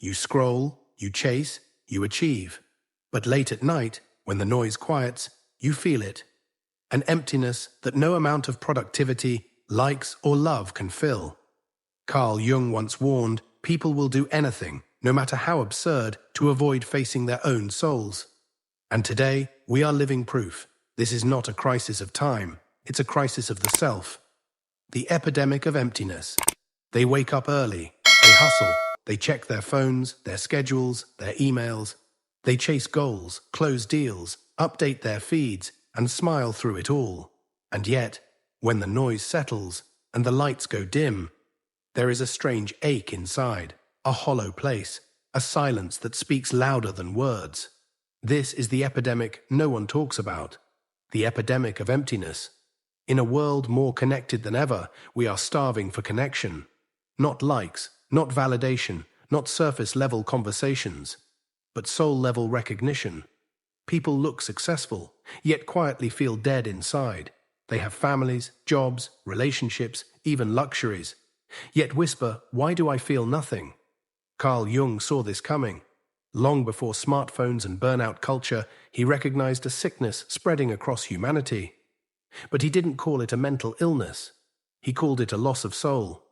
You scroll, you chase, you achieve. But late at night, when the noise quiets, you feel it. An emptiness that no amount of productivity, likes, or love can fill. Carl Jung once warned, people will do anything, no matter how absurd, to avoid facing their own souls. And today, we are living proof. This is not a crisis of time, it's a crisis of the self. The epidemic of emptiness. They wake up early, they hustle, they check their phones, their schedules, their emails. They chase goals, close deals, update their feeds, and smile through it all. And yet, when the noise settles and the lights go dim, there is a strange ache inside, a hollow place, a silence that speaks louder than words. This is the epidemic no one talks about, the epidemic of emptiness. In a world more connected than ever, we are starving for connection. Not likes, not validation, not surface-level conversations, but soul-level recognition. People look successful, yet quietly feel dead inside. They have families, jobs, relationships, even luxuries. Yet whisper, "Why do I feel nothing?" Carl Jung saw this coming. Long before smartphones and burnout culture, he recognized a sickness spreading across humanity. But he didn't call it a mental illness. He called it a loss of soul.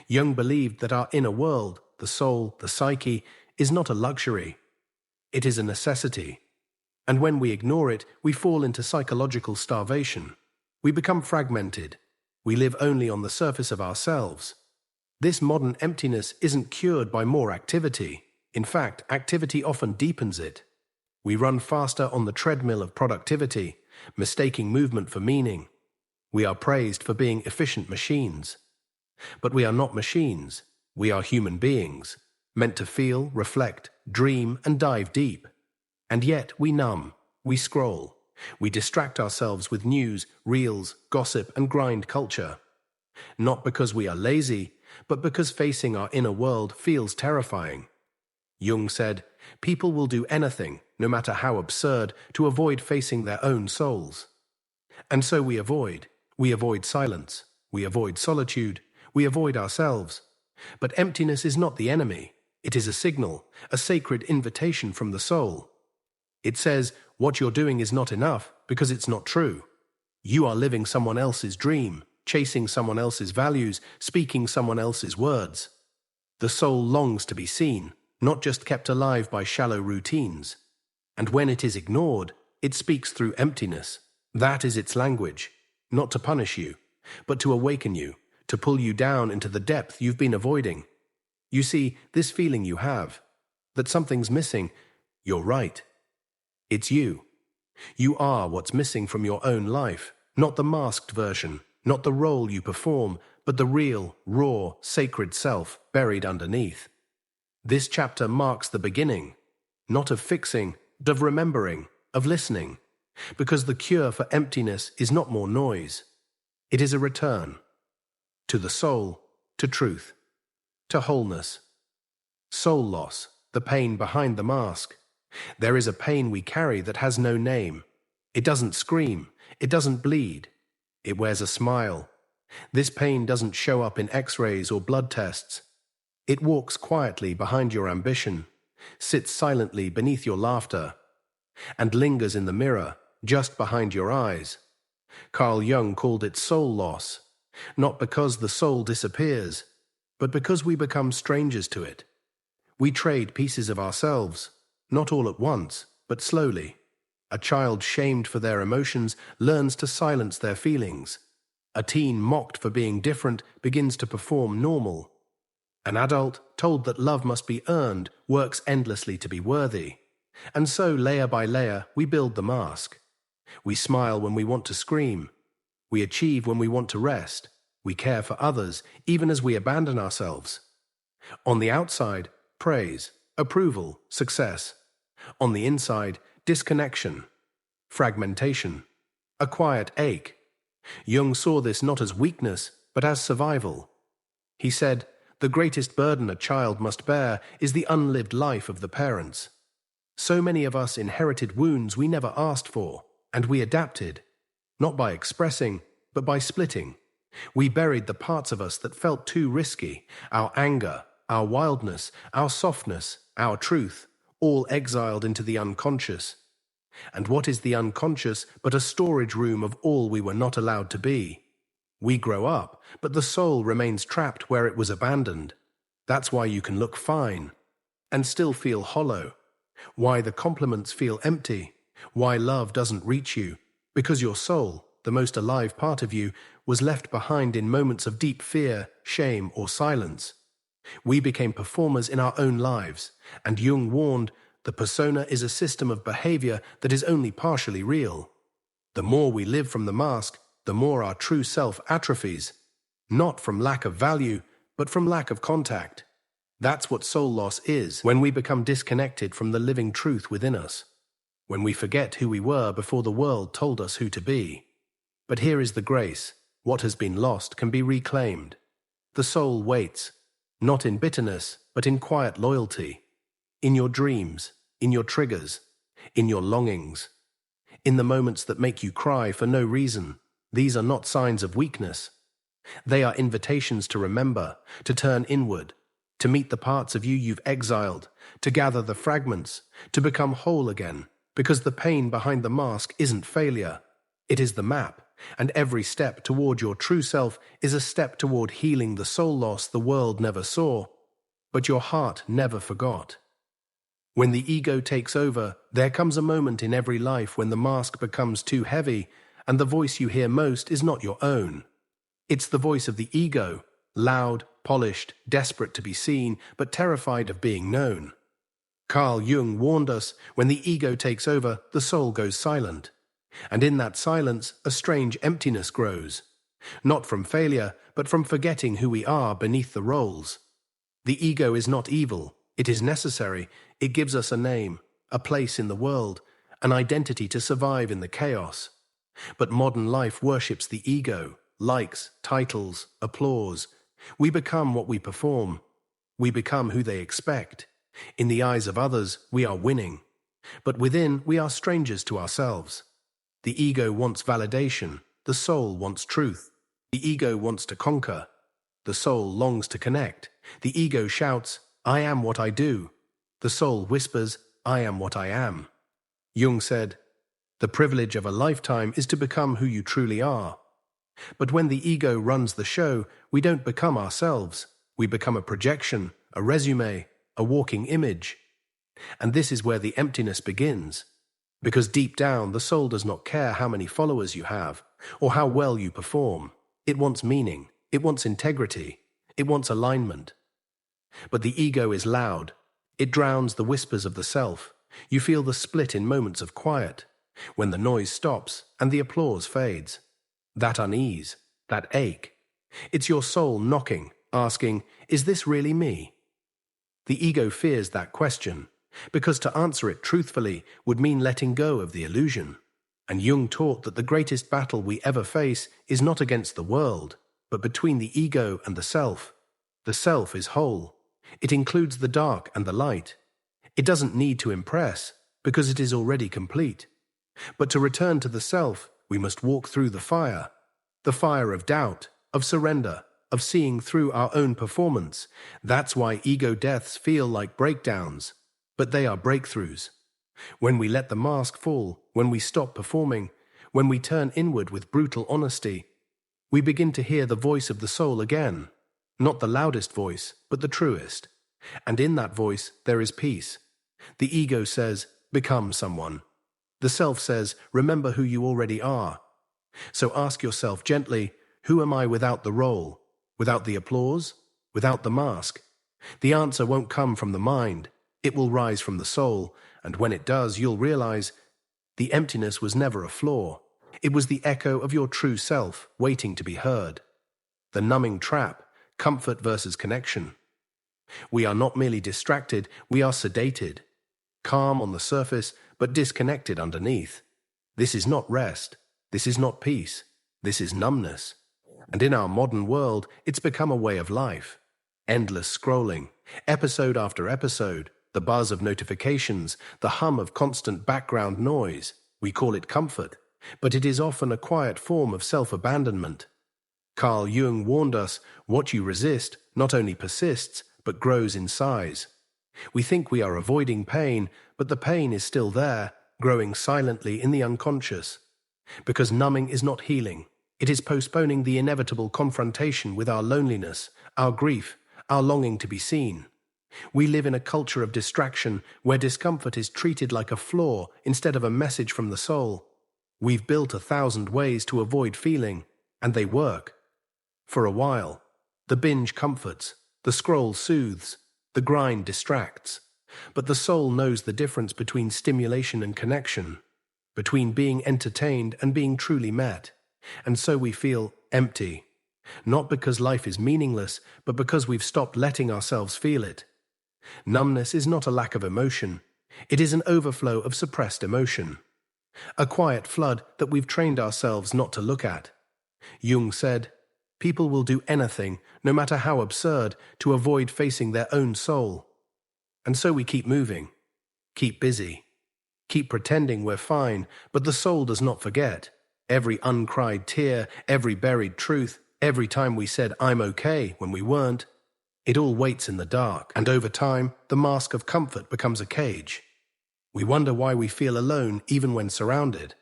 Jung believed that our inner world, the soul, the psyche, is not a luxury. It is a necessity. And when we ignore it, we fall into psychological starvation. We become fragmented. We live only on the surface of ourselves. This modern emptiness isn't cured by more activity. In fact, activity often deepens it. We run faster on the treadmill of productivity, mistaking movement for meaning. We are praised for being efficient machines. But we are not machines. We are human beings, meant to feel, reflect, dream, and dive deep. And yet we numb, we scroll, we distract ourselves with news, reels, gossip, and grind culture. Not because we are lazy, but because facing our inner world feels terrifying. Jung said, people will do anything, no matter how absurd, to avoid facing their own souls. And so we avoid silence, we avoid solitude, we avoid ourselves. But emptiness is not the enemy. It is a signal, a sacred invitation from the soul. It says, what you're doing is not enough because it's not true. You are living someone else's dream, chasing someone else's values, speaking someone else's words. The soul longs to be seen, not just kept alive by shallow routines. And when it is ignored, it speaks through emptiness. That is its language, not to punish you, but to awaken you, to pull you down into the depth you've been avoiding. You see, this feeling you have, that something's missing, you're right. It's you. You are what's missing from your own life, not the masked version, not the role you perform, but the real, raw, sacred self buried underneath. This chapter marks the beginning, not of fixing, but of remembering, of listening, because the cure for emptiness is not more noise. It is a return to the soul, to truth, to wholeness. Soul loss, the pain behind the mask. There is a pain we carry that has no name. It doesn't scream, it doesn't bleed. It wears a smile. This pain doesn't show up in X-rays or blood tests. It walks quietly behind your ambition, sits silently beneath your laughter, and lingers in the mirror, just behind your eyes. Carl Jung called it soul loss, not because the soul disappears, but because we become strangers to it. We trade pieces of ourselves, not all at once, but slowly. A child shamed for their emotions learns to silence their feelings. A teen mocked for being different begins to perform normal. An adult, told that love must be earned, works endlessly to be worthy. And so, layer by layer, we build the mask. We smile when we want to scream. We achieve when we want to rest. We care for others, even as we abandon ourselves. On the outside, praise, approval, success. On the inside, disconnection, fragmentation, a quiet ache. Jung saw this not as weakness, but as survival. He said, the greatest burden a child must bear is the unlived life of the parents. So many of us inherited wounds we never asked for, and we adapted, not by expressing, but by splitting. We buried the parts of us that felt too risky, our anger, our wildness, our softness, our truth, all exiled into the unconscious. And what is the unconscious but a storage room of all we were not allowed to be? We grow up, but the soul remains trapped where it was abandoned. That's why you can look fine and still feel hollow. Why the compliments feel empty. Why love doesn't reach you. Because your soul, the most alive part of you, was left behind in moments of deep fear, shame, or silence. We became performers in our own lives, and Jung warned, the persona is a system of behavior that is only partially real. The more we live from the mask, the more our true self atrophies, not from lack of value, but from lack of contact. That's what soul loss is, when we become disconnected from the living truth within us, when we forget who we were before the world told us who to be. But here is the grace: what has been lost can be reclaimed. The soul waits, not in bitterness, but in quiet loyalty, in your dreams, in your triggers, in your longings, in the moments that make you cry for no reason. These are not signs of weakness. They are invitations to remember, to turn inward, to meet the parts of you you've exiled, to gather the fragments, to become whole again, because the pain behind the mask isn't failure. It is the map, and every step toward your true self is a step toward healing the soul loss the world never saw, but your heart never forgot. When the ego takes over, there comes a moment in every life when the mask becomes too heavy, and the voice you hear most is not your own. It's the voice of the ego, loud, polished, desperate to be seen, but terrified of being known. Carl Jung warned us, when the ego takes over, the soul goes silent. And in that silence, a strange emptiness grows. Not from failure, but from forgetting who we are beneath the roles. The ego is not evil. It is necessary. It gives us a name, a place in the world, an identity to survive in the chaos. But modern life worships the ego, likes, titles, applause. We become what we perform. We become who they expect. In the eyes of others, we are winning. But within, we are strangers to ourselves. The ego wants validation. The soul wants truth. The ego wants to conquer. The soul longs to connect. The ego shouts, "I am what I do." The soul whispers, "I am what I am." Jung said, "The privilege of a lifetime is to become who you truly are." But when the ego runs the show, we don't become ourselves. We become a projection, a resume, a walking image. And this is where the emptiness begins. Because deep down, the soul does not care how many followers you have, or how well you perform. It wants meaning. It wants integrity. It wants alignment. But the ego is loud. It drowns the whispers of the self. You feel the split in moments of quiet, when the noise stops and the applause fades. That unease, that ache. It's your soul knocking, asking, "Is this really me?" The ego fears that question, because to answer it truthfully would mean letting go of the illusion. And Jung taught that the greatest battle we ever face is not against the world, but between the ego and the self. The self is whole. It includes the dark and the light. It doesn't need to impress, because it is already complete. But to return to the self, we must walk through the fire of doubt, of surrender, of seeing through our own performance. That's why ego deaths feel like breakdowns, but they are breakthroughs. When we let the mask fall, when we stop performing, when we turn inward with brutal honesty, we begin to hear the voice of the soul again, not the loudest voice, but the truest. And in that voice, there is peace. The ego says, "Become someone." The self says, "Remember who you already are." So ask yourself gently, who am I without the role, without the applause, without the mask? The answer won't come from the mind. It will rise from the soul, and when it does, you'll realize the emptiness was never a flaw. It was the echo of your true self, waiting to be heard. The numbing trap, comfort versus connection. We are not merely distracted, we are sedated. Calm on the surface, but disconnected underneath. This is not rest. This is not peace. This is numbness. And in our modern world, it's become a way of life. Endless scrolling, episode after episode, the buzz of notifications, the hum of constant background noise. We call it comfort, but it is often a quiet form of self-abandonment. Carl Jung warned us, what you resist not only persists, but grows in size. We think we are avoiding pain, but the pain is still there, growing silently in the unconscious. Because numbing is not healing. It is postponing the inevitable confrontation with our loneliness, our grief, our longing to be seen. We live in a culture of distraction where discomfort is treated like a flaw instead of a message from the soul. We've built 1,000 ways to avoid feeling, and they work. For a while, the binge comforts, the scroll soothes, the grind distracts. But the soul knows the difference between stimulation and connection, between being entertained and being truly met. And so we feel empty, not because life is meaningless, but because we've stopped letting ourselves feel it. Numbness is not a lack of emotion. It is an overflow of suppressed emotion. A quiet flood that we've trained ourselves not to look at. Jung said, "People will do anything, no matter how absurd, to avoid facing their own soul." And so we keep moving, keep busy, keep pretending we're fine, but the soul does not forget. Every uncried tear, every buried truth, every time we said, "I'm okay," when we weren't, it all waits in the dark, and over time, the mask of comfort becomes a cage. We wonder why we feel alone even when surrounded,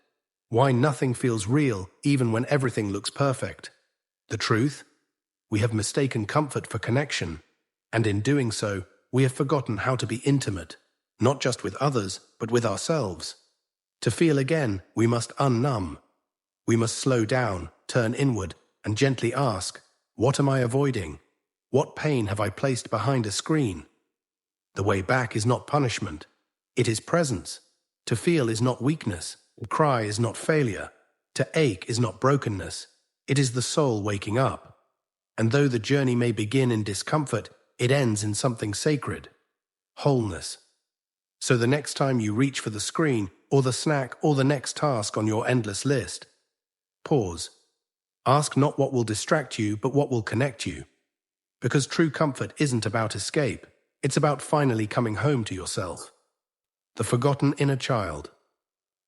why nothing feels real even when everything looks perfect. The truth? We have mistaken comfort for connection, and in doing so, we have forgotten how to be intimate, not just with others, but with ourselves. To feel again, we must unnumb. We must slow down, turn inward, and gently ask, what am I avoiding? What pain have I placed behind a screen? The way back is not punishment. It is presence. To feel is not weakness. To cry is not failure. To ache is not brokenness. It is the soul waking up. And though the journey may begin in discomfort, it ends in something sacred. Wholeness. So the next time you reach for the screen, or the snack, or the next task on your endless list, pause. Ask not what will distract you, but what will connect you. Because true comfort isn't about escape. It's about finally coming home to yourself. The forgotten inner child.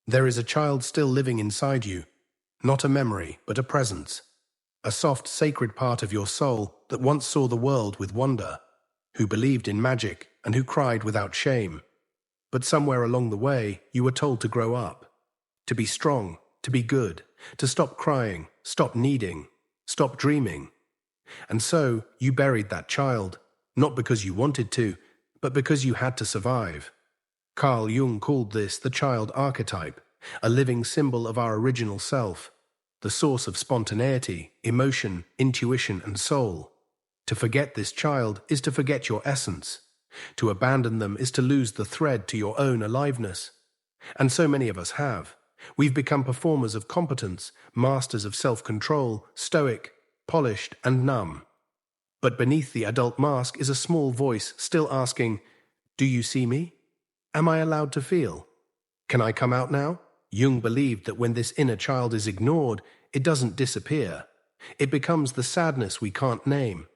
There is a child still living inside you, not a memory, but a presence. A soft, sacred part of your soul that once saw the world with wonder, who believed in magic and who cried without shame. But somewhere along the way, you were told to grow up, to be strong, to be good, to stop crying, stop needing, stop dreaming. And so you buried that child, not because you wanted to, but because you had to survive. Carl Jung called this the child archetype, a living symbol of our original self, the source of spontaneity, emotion, intuition, and soul. To forget this child is to forget your essence. To abandon them is to lose the thread to your own aliveness. And so many of us have. We've become performers of competence, masters of self-control, stoic, polished, and numb. But beneath the adult mask is a small voice still asking, "Do you see me? Am I allowed to feel? Can I come out now?" Jung believed that when this inner child is ignored, it doesn't disappear. It becomes the sadness we can't name,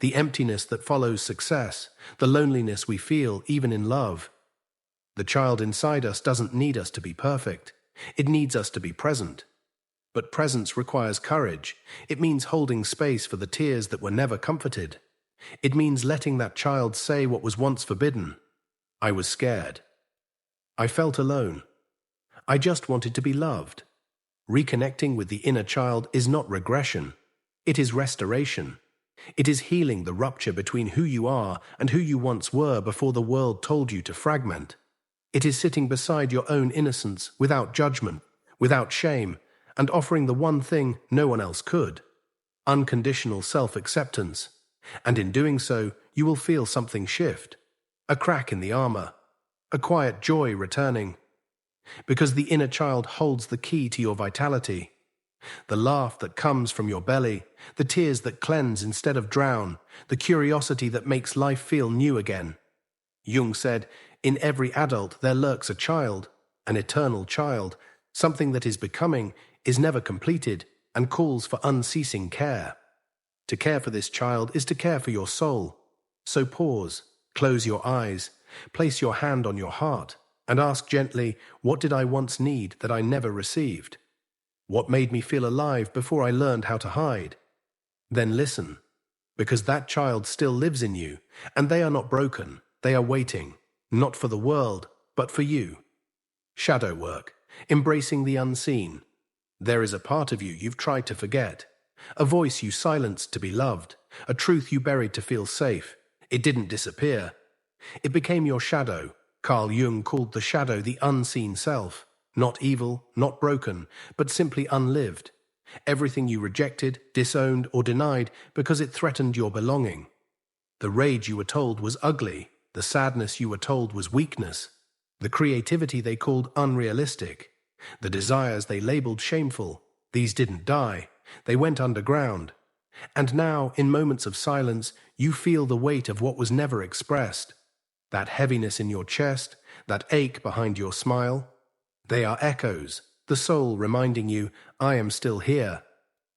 the emptiness that follows success, the loneliness we feel even in love. The child inside us doesn't need us to be perfect. It needs us to be present. But presence requires courage. It means holding space for the tears that were never comforted. It means letting that child say what was once forbidden. I was scared. I felt alone. I just wanted to be loved. Reconnecting with the inner child is not regression. It is restoration. It is healing the rupture between who you are and who you once were before the world told you to fragment. It is sitting beside your own innocence without judgment, without shame, and offering the one thing no one else could: unconditional self-acceptance. And in doing so, you will feel something shift. A crack in the armor. A quiet joy returning. Because the inner child holds the key to your vitality. The laugh that comes from your belly, the tears that cleanse instead of drown, the curiosity that makes life feel new again. Jung said, in every adult there lurks a child, an eternal child, something that is becoming, is never completed, and calls for unceasing care. To care for this child is to care for your soul. So pause, close your eyes, place your hand on your heart, and ask gently, what did I once need that I never received? What made me feel alive before I learned how to hide? Then listen. because that child still lives in you, and they are not broken. They are waiting, not for the world, but for you. Shadow work, embracing the unseen. There is a part of you you've tried to forget, a voice you silenced to be loved, a truth you buried to feel safe. It didn't disappear. It became your shadow. Carl Jung called the shadow the unseen self, not evil, not broken, but simply unlived. Everything you rejected, disowned, or denied because it threatened your belonging. The rage you were told was ugly, the sadness you were told was weakness, the creativity they called unrealistic, the desires they labeled shameful. These didn't die, they went underground. And now, in moments of silence, you feel the weight of what was never expressed. That heaviness in your chest, that ache behind your smile. They are echoes, the soul reminding you, I am still here.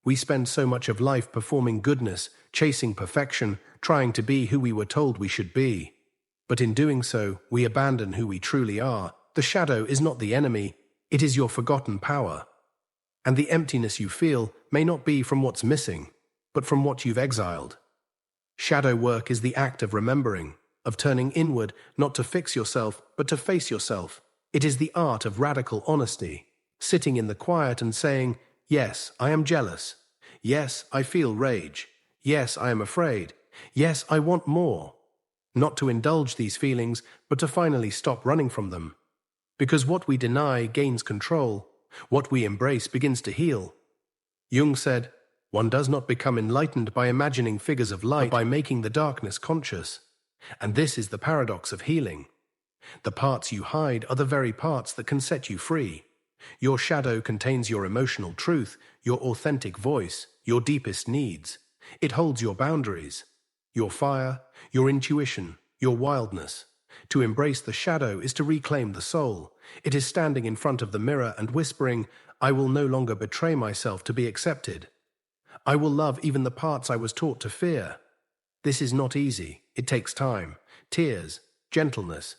We spend so much of life performing goodness, chasing perfection, trying to be who we were told we should be. But in doing so, we abandon who we truly are. The shadow is not the enemy, it is your forgotten power. And the emptiness you feel may not be from what's missing, but from what you've exiled. Shadow work is the act of remembering, of turning inward, not to fix yourself, but to face yourself. It is the art of radical honesty, sitting in the quiet and saying, yes, I am jealous. Yes, I feel rage. Yes, I am afraid. Yes, I want more. Not to indulge these feelings, but to finally stop running from them. Because what we deny gains control. What we embrace begins to heal. Jung said, one does not become enlightened by imagining figures of light, but by making the darkness conscious. And this is the paradox of healing. The parts you hide are the very parts that can set you free. Your shadow contains your emotional truth, your authentic voice, your deepest needs. It holds your boundaries, your fire, your intuition, your wildness. To embrace the shadow is to reclaim the soul. It is standing in front of the mirror and whispering, I will no longer betray myself to be accepted. I will love even the parts I was taught to fear. This is not easy. It takes time, tears, gentleness.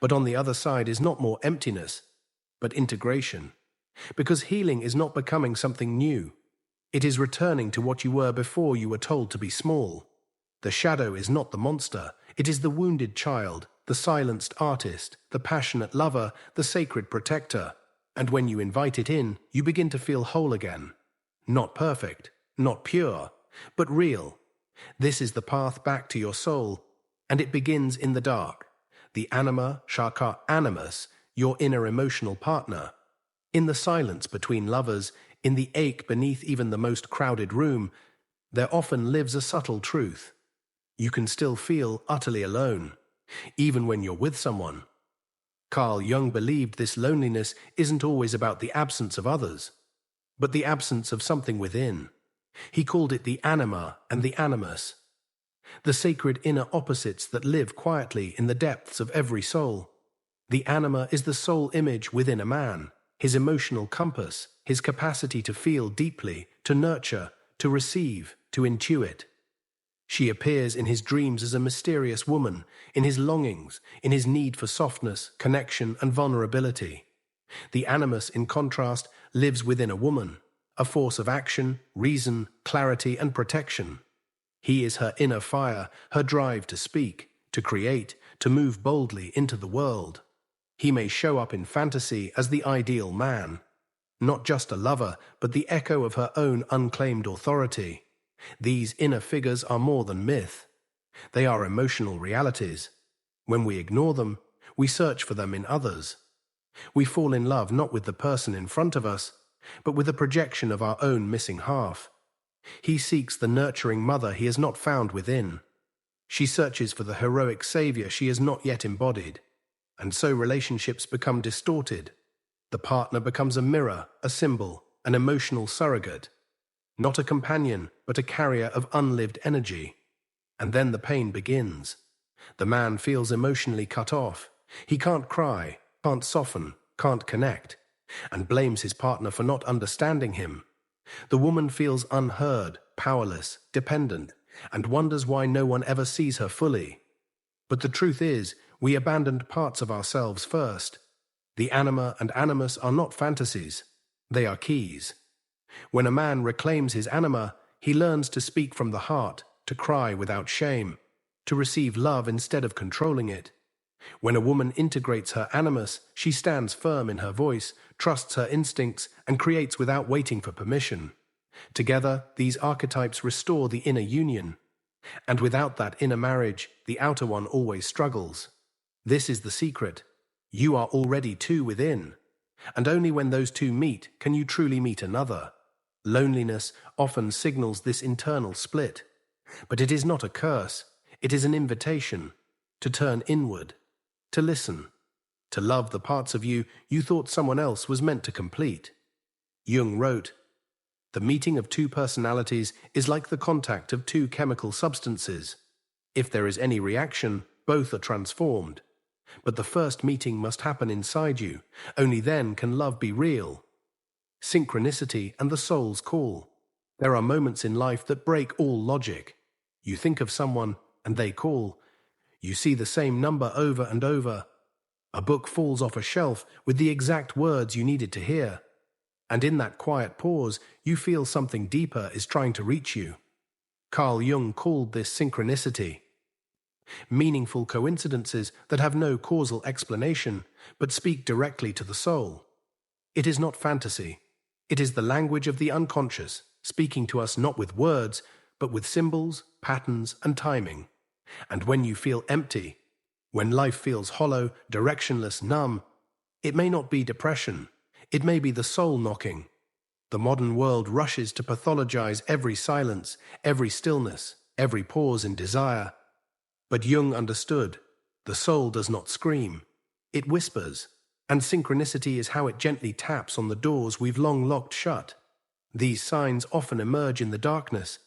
But on the other side is not more emptiness, but integration. Because healing is not becoming something new. It is returning to what you were before you were told to be small. The shadow is not the monster. It is the wounded child, the silenced artist, the passionate lover, the sacred protector. And when you invite it in, you begin to feel whole again. Not perfect, not pure, but real. This is the path back to your soul, and it begins in the dark. The anima, shaka animus, your inner emotional partner. In the silence between lovers, in the ache beneath even the most crowded room, there often lives a subtle truth. You can still feel utterly alone, even when you're with someone. Carl Jung believed this loneliness isn't always about the absence of others, but the absence of something within. He called it the anima and the animus, the sacred inner opposites that live quietly in the depths of every soul. The anima is the soul image within a man, his emotional compass, his capacity to feel deeply, to nurture, to receive, to intuit. She appears in his dreams as a mysterious woman, in his longings, in his need for softness, connection, and vulnerability. The animus, in contrast, lives within a woman, a force of action, reason, clarity, and protection. He is her inner fire, her drive to speak, to create, to move boldly into the world. He may show up in fantasy as the ideal man, not just a lover, but the echo of her own unclaimed authority. These inner figures are more than myth. They are emotional realities. When we ignore them, we search for them in others. We fall in love not with the person in front of us, but with a projection of our own missing half. He seeks the nurturing mother he has not found within. She searches for the heroic savior she has not yet embodied. And so relationships become distorted. The partner becomes a mirror, a symbol, an emotional surrogate. Not a companion, but a carrier of unlived energy. And then the pain begins. The man feels emotionally cut off. He can't cry, can't soften, can't connect, and blames his partner for not understanding him. The woman feels unheard, powerless, dependent, and wonders why no one ever sees her fully. But the truth is, we abandoned parts of ourselves first. The anima and animus are not fantasies. They are keys. When a man reclaims his anima, he learns to speak from the heart, to cry without shame, to receive love instead of controlling it. When a woman integrates her animus, she stands firm in her voice, trusts her instincts, and creates without waiting for permission. Together, these archetypes restore the inner union. And without that inner marriage, the outer one always struggles. This is the secret. You are already two within. And only when those two meet can you truly meet another. Loneliness often signals this internal split. But it is not a curse. It is an invitation to turn inward, to listen, to love the parts of you you thought someone else was meant to complete. Jung wrote, "The meeting of two personalities is like the contact of two chemical substances. If there is any reaction, both are transformed. But the first meeting must happen inside you. Only then can love be real." Synchronicity and the soul's call. There are moments in life that break all logic. You think of someone and they call. You see the same number over and over. A book falls off a shelf with the exact words you needed to hear. And in that quiet pause, you feel something deeper is trying to reach you. Carl Jung called this synchronicity. Meaningful coincidences that have no causal explanation, but speak directly to the soul. It is not fantasy. It is the language of the unconscious, speaking to us not with words, but with symbols, patterns, and timing. And when you feel empty, when life feels hollow, directionless, numb, it may not be depression. It may be the soul knocking. The modern world rushes to pathologize every silence, every stillness, every pause in desire. But Jung understood, the soul does not scream. It whispers, and synchronicity is how it gently taps on the doors we've long locked shut. These signs often emerge in the darkness,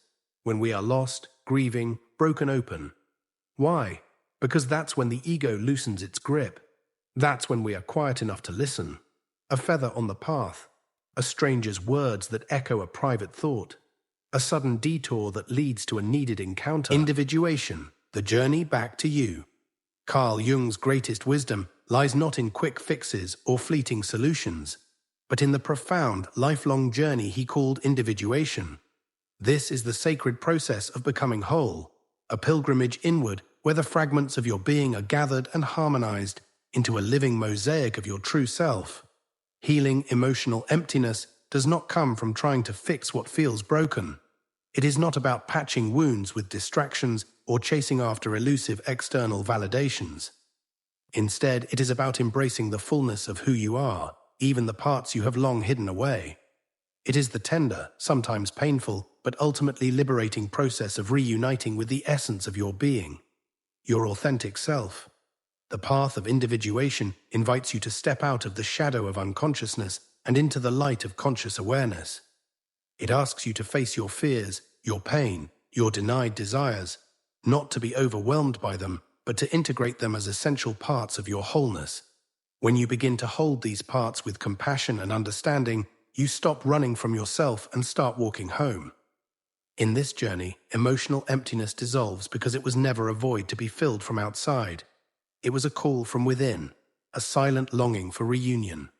when we are lost, grieving, broken open. Why? Because that's when the ego loosens its grip. That's when we are quiet enough to listen. A feather on the path, a stranger's words that echo a private thought, a sudden detour that leads to a needed encounter. Individuation, the journey back to you. Carl Jung's greatest wisdom lies not in quick fixes or fleeting solutions, but in the profound, lifelong journey he called individuation. This is the sacred process of becoming whole, a pilgrimage inward where the fragments of your being are gathered and harmonized into a living mosaic of your true self. Healing emotional emptiness does not come from trying to fix what feels broken. It is not about patching wounds with distractions or chasing after elusive external validations. Instead, it is about embracing the fullness of who you are, even the parts you have long hidden away. It is the tender, sometimes painful, but ultimately liberating process of reuniting with the essence of your being, your authentic self. The path of individuation invites you to step out of the shadow of unconsciousness and into the light of conscious awareness. It asks you to face your fears, your pain, your denied desires, not to be overwhelmed by them, but to integrate them as essential parts of your wholeness. When you begin to hold these parts with compassion and understanding, you stop running from yourself and start walking home. In this journey, emotional emptiness dissolves because it was never a void to be filled from outside. It was a call from within, a silent longing for reunion.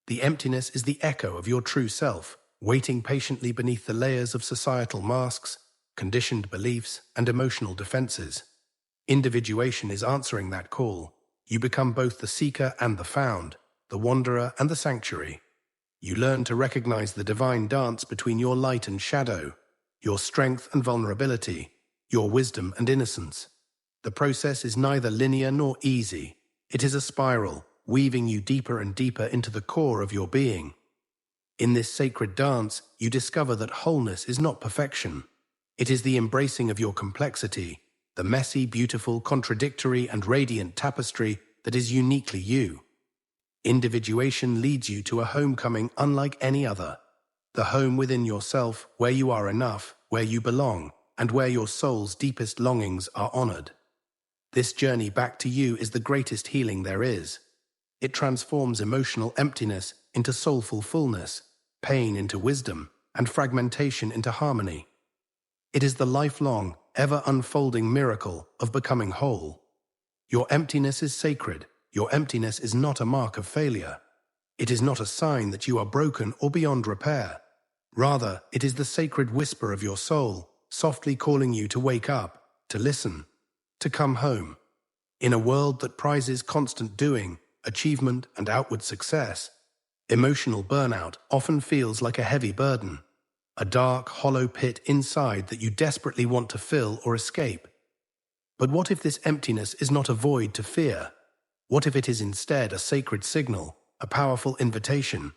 The emptiness is the echo of your true self, waiting patiently beneath the layers of societal masks, conditioned beliefs, and emotional defenses. Individuation is answering that call. You become both the seeker and the found, the wanderer and the sanctuary. You learn to recognize the divine dance between your light and shadow, your strength and vulnerability, your wisdom and innocence. The process is neither linear nor easy. It is a spiral, weaving you deeper and deeper into the core of your being. In this sacred dance, you discover that wholeness is not perfection. It is the embracing of your complexity, the messy, beautiful, contradictory, and radiant tapestry that is uniquely you. Individuation leads you to a homecoming unlike any other. The home within yourself, where you are enough, where you belong, and where your soul's deepest longings are honored. This journey back to you is the greatest healing there is. It transforms emotional emptiness into soulful fullness, pain into wisdom, and fragmentation into harmony. It is the lifelong, ever-unfolding miracle of becoming whole. Your emptiness is sacred. Your emptiness is not a mark of failure. It is not a sign that you are broken or beyond repair. Rather, it is the sacred whisper of your soul, softly calling you to wake up, to listen, to come home. In a world that prizes constant doing, achievement, and outward success, emotional burnout often feels like a heavy burden, a dark, hollow pit inside that you desperately want to fill or escape. But what if this emptiness is not a void to fear? What if it is instead a sacred signal, a powerful invitation?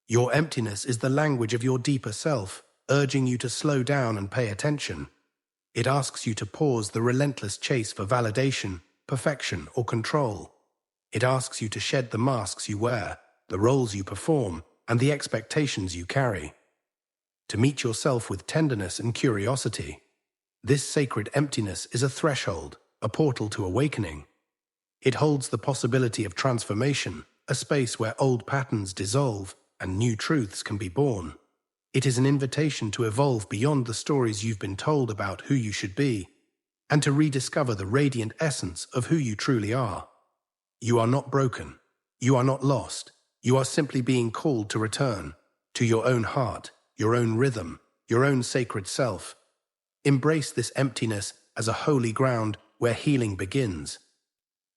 Your emptiness is the language of your deeper self, urging you to slow down and pay attention. It asks you to pause the relentless chase for validation, perfection, or control. It asks you to shed the masks you wear, the roles you perform, and the expectations you carry. To meet yourself with tenderness and curiosity. This sacred emptiness is a threshold, a portal to awakening. It holds the possibility of transformation, a space where old patterns dissolve and new truths can be born. It is an invitation to evolve beyond the stories you've been told about who you should be, and to rediscover the radiant essence of who you truly are. You are not broken. You are not lost. You are simply being called to return to your own heart, your own rhythm, your own sacred self. Embrace this emptiness as a holy ground where healing begins.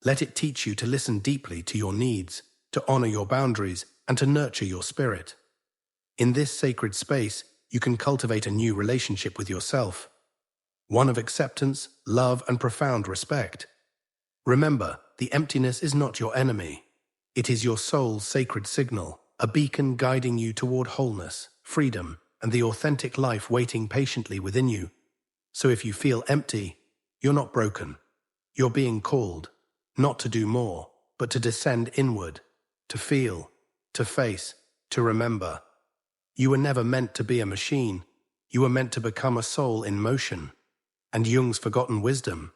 Let it teach you to listen deeply to your needs, to honor your boundaries, and to nurture your spirit. In this sacred space, you can cultivate a new relationship with yourself, one of acceptance, love, and profound respect. Remember, the emptiness is not your enemy. It is your soul's sacred signal, a beacon guiding you toward wholeness, freedom, and the authentic life waiting patiently within you. So if you feel empty, you're not broken. You're being called, not to do more, but to descend inward, to feel, to face, to remember. You were never meant to be a machine. You were meant to become a soul in motion. And Jung's forgotten wisdom.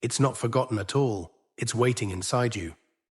It's not forgotten at all. It's waiting inside you.